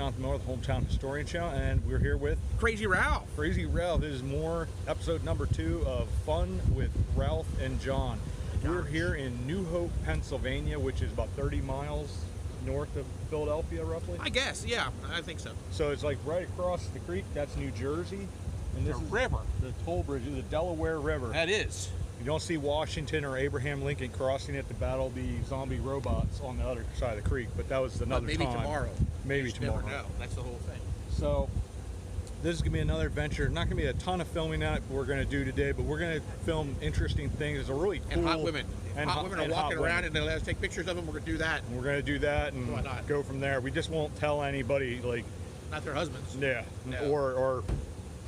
Jonathan Moore, the Hometown Historian Show, and we're here with Crazy Ralph. Crazy Ralph. This is more episode number 2 of Fun with Ralph and John. We're here in New Hope, Pennsylvania, which is about 30 miles north of Philadelphia, roughly. I guess, yeah, I think so. So it's like right across the creek. That's New Jersey, and this The is river. the toll bridge, the Delaware River. That is. You don't see Washington or Abraham Lincoln crossing it to battle the zombie robots on the other side of the creek, but that was another Maybe time. tomorrow. Maybe You just tomorrow. never know. That's the whole thing. So this is going to be another adventure. Not going to be a ton of filming that we're going to do today, but we're going to film interesting things. It's a really cool... And hot women. And hot women are walking around and they let us take pictures of them. We're going to do that. And we're going to do that and Why not? go from there. We just won't tell anybody, like... Not their husbands. Yeah. No. Or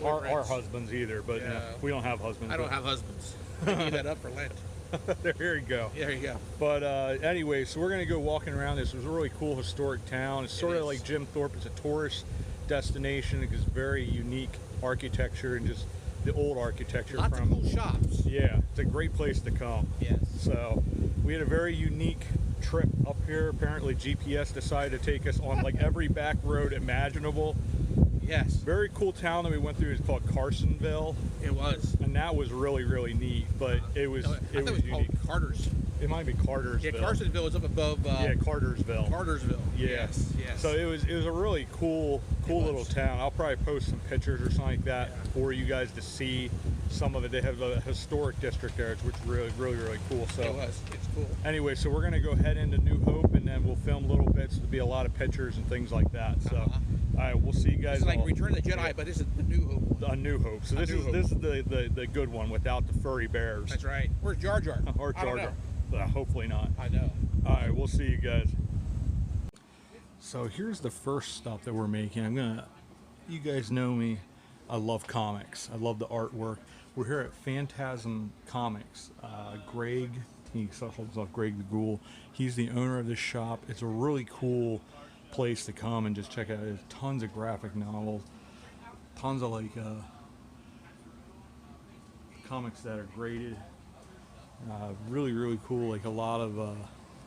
our friends. husbands either, but Yeah. we don't have husbands. I don't have husbands. I gave that up for Lent. There you go. There you go. But anyway, so we're going to go walking around this. It was a really cool historic town. It's sort of like Jim Thorpe. It's a tourist destination because very unique architecture and just the old architecture. Lots of cool shops. Yeah, it's a great place to come. Yes. So we had a very unique trip up here. Apparently GPS decided to take us on like every back road imaginable. Yes. Very cool town that we went through is called Carsonville. It was. And that was really, really neat, but it was, I thought it was called unique. Carter's. It might be Cartersville. Yeah, Carsonville is up above. Yeah, Cartersville. Cartersville. Yeah. Yes. Yes. So it was a really cool little town. I'll probably post some pictures or something like that for you guys to see some of it. They have a historic district there, which is really, really, really cool. So It was. It's cool. anyway, so we're gonna go head into New Hope, and then we'll film little bits. There'll be a lot of pictures and things like that. So, all right, we'll see you guys. It's like all. Return of the Jedi, but this is the New Hope. A New Hope. So this is the good one without the furry bears. That's right. Where's Jar Jar? Or I don't Jar Jar. know. Hopefully not. I know. All right, we'll see you guys. So here's the first stop that we're making. You guys know me. I love comics. I love the artwork. We're here at Phantasm Comics. Greg, he calls himself Greg the Ghoul. He's the owner of this shop. It's a really cool place to come and just check out. There's tons of graphic novels, tons of like comics that are graded. Really, really cool. Like a lot of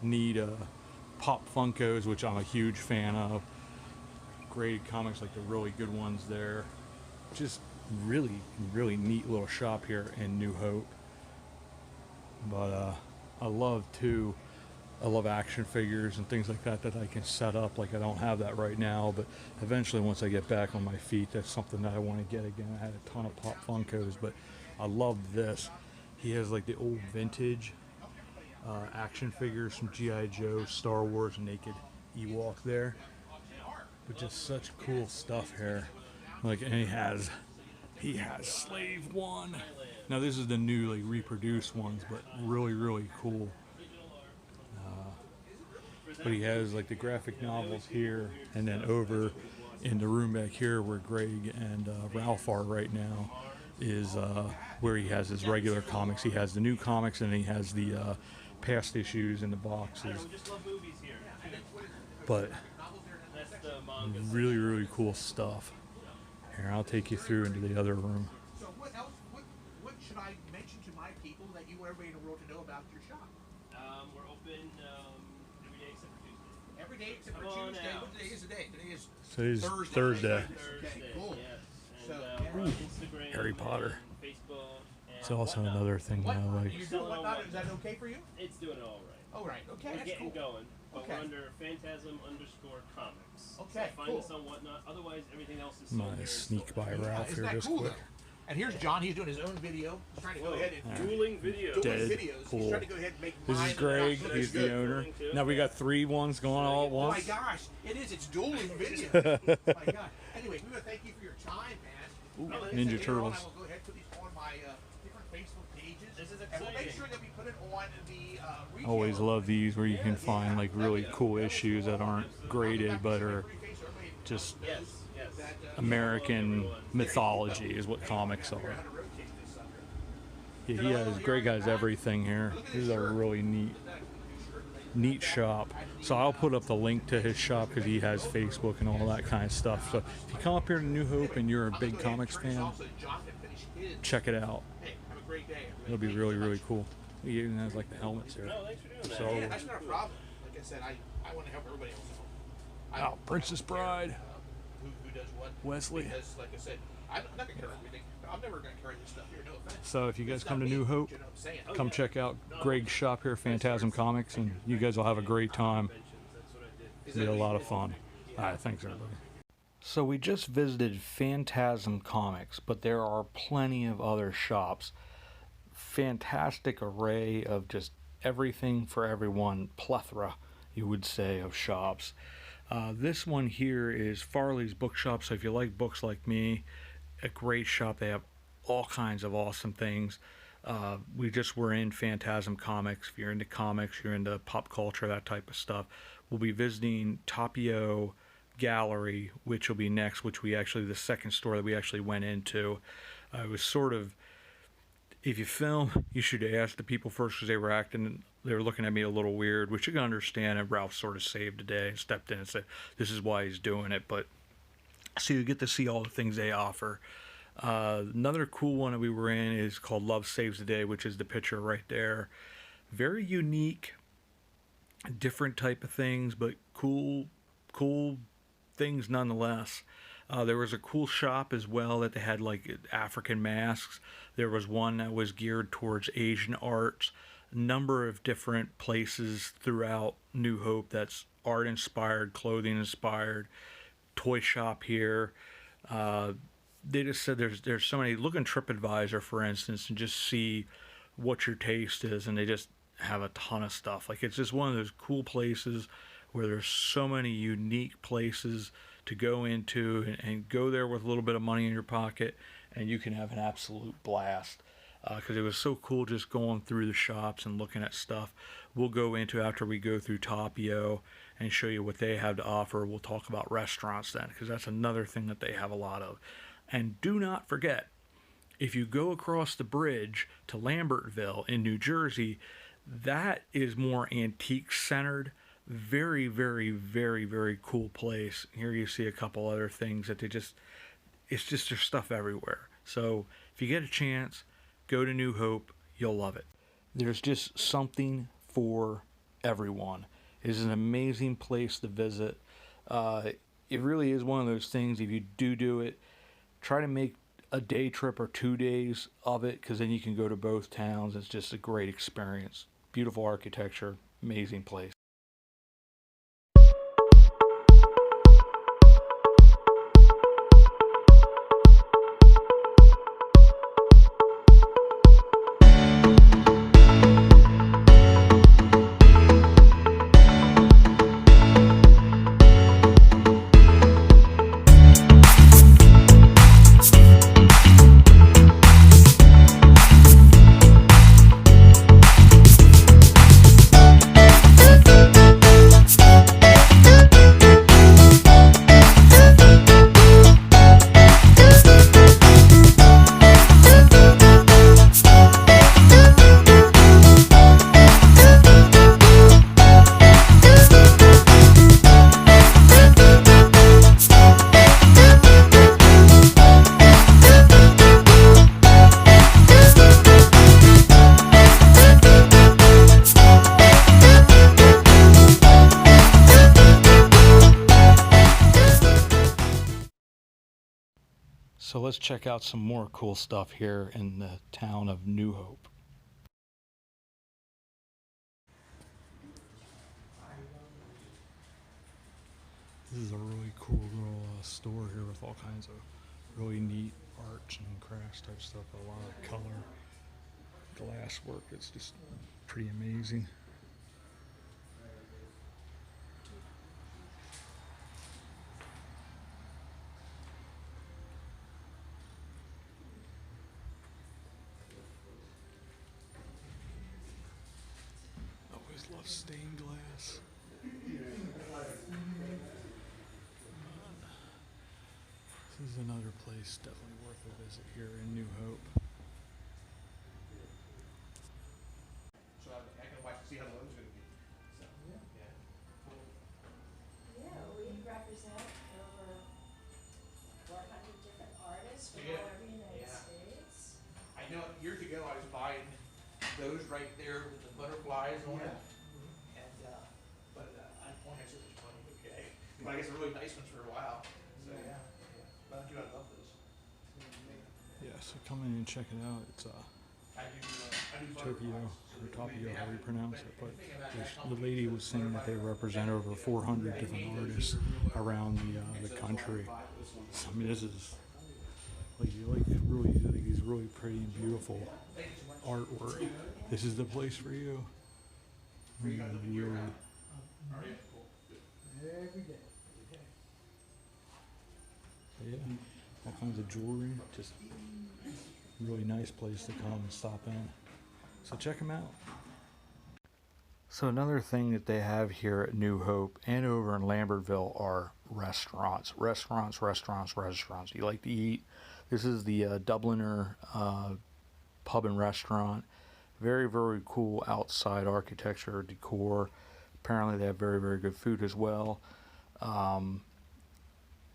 neat pop Funkos, which I'm a huge fan of. Graded comics, like the really good ones there. Just really, really neat little shop here in New Hope. But I love action figures and things like that I can set up. Like I don't have that right now, but eventually once I get back on my feet, that's something that I want to get again. I had a ton of pop Funkos, but I love this. He has like the old vintage action figures from G.I. Joe, Star Wars, Naked Ewok there. But just such cool stuff here. Like, and he has Slave One. Now this is the new like reproduced ones, but really, really cool. But he has like the graphic novels here, and then over in the room back here where Greg and Ralph are right now is where he has his regular comics. He has the new comics and he has the past issues in the boxes. But really, really cool stuff. Here, I'll take you through into the other room. So what else? What should I mention to my people that you want everybody in the world to know about your shop? We're open every day except for Tuesday. Every day except for Tuesday. What day is today? Today is Today's Thursday. Thursday. Okay, cool. Yes. So, We're on Instagram, Harry Potter. Facebook, and It's also whatnot. another thing that I like. You're doing whatnot? Is that okay for you? It's doing it all right. Oh, right. Okay, We're that's getting cool. going, but Okay. we're under Phantasm_comics. Okay, so find cool. us on whatnot. Otherwise, everything else is I'm sold gonna here. sneak by Ralph Isn't here that just cool, quick. though? And here's John. He's doing his own video. He's trying to go ahead and Dueling video. Dead. videos. Cool. He's trying to go ahead and make This mine is Greg. and He's good. the owner. Now we got 3 ones going all at Oh my once. gosh, it is. It's dueling video. Oh my God. Anyway, we want to thank you for your time, man. Ooh, And like I Ninja said, later on, Turtles. I will go ahead and put these on my different Facebook pages. This is And we'll make exciting. sure that we put it on the Always love these where you can find like really cool issues that aren't graded but are just Yes. American mythology is what comics are. Yeah, Greg has everything here. This is a really neat shop. So I'll put up the link to his shop because he has Facebook and all that kind of stuff. So if you come up here to New Hope and you're a big comics fan, check it out. It'll be really, really cool. He even has like the helmets here. No, thanks for doing that. So, Yeah, that's not a problem. Like I said, I want to help everybody else out. oh, Princess Bride. one. Wesley. Because, like I said, I'm not going to carry everything. I'm never going to carry this stuff here, no offense. So if you guys It's come not to me, New Hope, you know what I'm saying? come check out Greg's shop here, Phantasm Comics, and you guys will have a great time. It'll be a lot of fun. All right, thanks everybody. So we just visited Phantasm Comics, but there are plenty of other shops. Fantastic array of just everything for everyone, plethora, you would say, of shops. This one here is Farley's Bookshop, so if you like books like me, a great shop. They have all kinds of awesome things. We just were in Phantasm Comics. If you're into comics, you're into pop culture, that type of stuff. We'll be visiting Tapio Gallery, which will be next, which we actually, the second store that we actually went into. It was sort of, if you film, you should ask the people first because they were looking at me a little weird, which you can understand. And Ralph sort of saved the day and stepped in and said, this is why he's doing it. But so you get to see all the things they offer. Another cool one that we were in is called Love Saves the Day, which is the picture right there. Very unique, different type of things, but cool things nonetheless. There was a cool shop as well that they had like African masks. There was one that was geared towards Asian arts. A number of different places throughout New Hope that's art inspired, clothing inspired. Toy shop here. They just said there's so many. Look in TripAdvisor, for instance, and just see what your taste is, and they just have a ton of stuff. Like, it's just one of those cool places where there's so many unique places to go into and go there with a little bit of money in your pocket, and you can have an absolute blast. Because it was so cool just going through the shops and looking at stuff. We'll go into, after we go through Tapio and show you what they have to offer, we'll talk about restaurants then, because that's another thing that they have a lot of. And do not forget, if you go across the bridge to Lambertville in New Jersey, that is more antique centered. Very, very, very, very cool place. Here you see a couple other things that it's just there's stuff everywhere. So if you get a chance, go to New Hope. You'll love it. There's just something for everyone. It is an amazing place to visit. It really is one of those things, if you do it, try to make a day trip or 2 days of it, because then you can go to both towns. It's just a great experience. Beautiful architecture, amazing place. So let's check out some more cool stuff here in the town of New Hope. This is a really cool little store here with all kinds of really neat arts and crafts type stuff. A lot of color, glass work. It's just pretty amazing. Always love stained glass. This is another place definitely worth a visit here in New Hope. So I can watch and see how the weather's going to be. So, yeah. Cool. Yeah, we represent over 400 different artists from Yeah. all over the United Yeah. States. I know years ago I was buying those right there with the butterflies on it. And, but I don't have so much money, okay. But I guess they're really nice ones for a while. So, yeah. So come in and check it out. It's Tokyo, or Tapio, how you pronounce it. But the lady was saying that they represent over 400 different artists around the country. So, I mean, this is like these really pretty and beautiful artwork. This is the place for you. Really, yeah, all kinds of jewelry. Just really nice place to come and stop in. So check them out. So another thing that they have here at New Hope and over in Lambertville are restaurants. You like to eat. This is the Dubliner pub and restaurant. Very, very cool outside architecture, decor. Apparently they have very, very good food as well.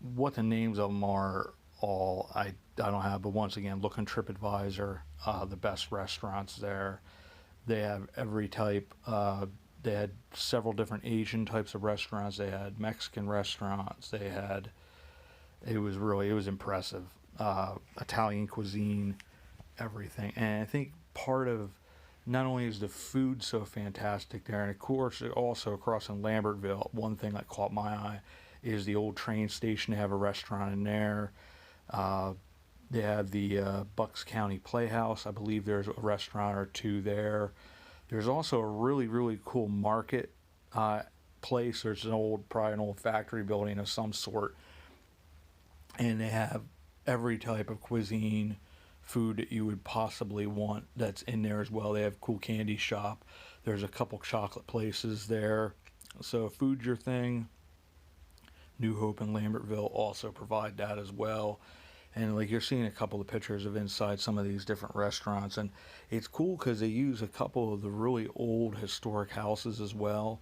What the names of them are, all I don't have, but once again, look on TripAdvisor, the best restaurants there. They have every type. They had several different Asian types of restaurants. They had Mexican restaurants. They had, it was impressive. Italian cuisine, everything. And I think part of, not only is the food so fantastic there, and of course also across in Lambertville, one thing that caught my eye is the old train station. They have a restaurant in there. They have the Bucks County Playhouse. I believe there's a restaurant or two there. There's also a really, really cool market place. There's probably an old factory building of some sort. And they have every type of cuisine, food that you would possibly want that's in there as well. They have a cool candy shop. There's a couple chocolate places there. So if food's your thing, New Hope and Lambertville also provide that as well. And like you're seeing a couple of pictures of inside some of these different restaurants, and it's cool because they use a couple of the really old historic houses as well,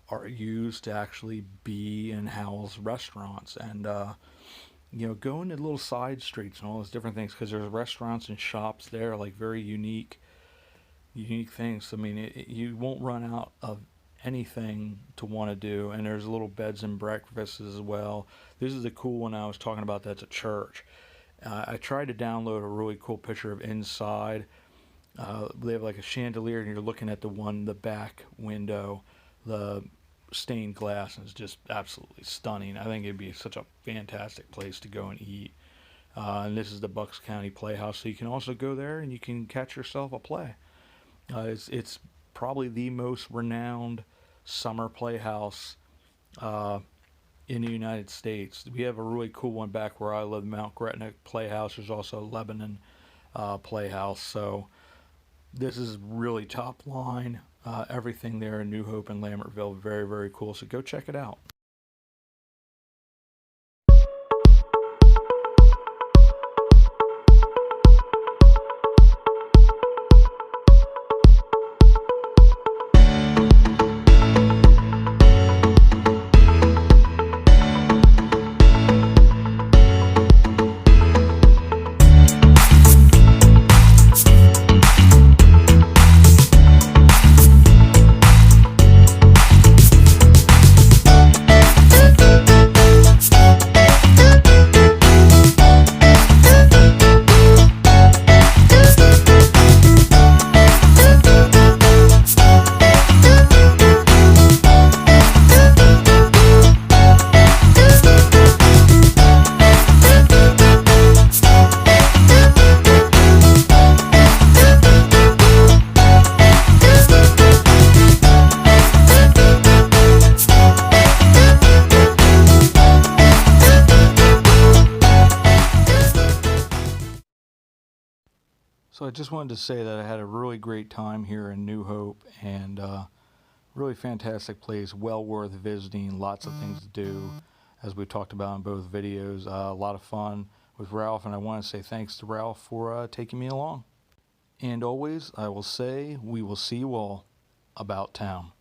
are used to actually be and house restaurants. And go into little side streets and all those different things, because there's restaurants and shops there, like very unique things. I mean, you won't run out of anything to want to do. And there's little beds and breakfasts as well. This is the cool one I was talking about. That's a church. I tried to download a really cool picture of inside. They have like a chandelier, and you're looking at the back window, the stained glass, and it's just absolutely stunning. I think it'd be such a fantastic place to go and eat. And this is the Bucks County Playhouse, so you can also go there and you can catch yourself a play. It's probably the most renowned summer playhouse in the United States. We have a really cool one back where I live, Mount Gretna Playhouse. There's also Lebanon Playhouse. So this is really top line. Everything there in New Hope and Lambertville, very, very cool. So go check it out. So I just wanted to say that I had a really great time here in New Hope, and really fantastic place, well worth visiting, lots of things to do, as we talked about in both videos. A lot of fun with Ralph, and I want to say thanks to Ralph for taking me along. And always, I will say, we will see you all about town.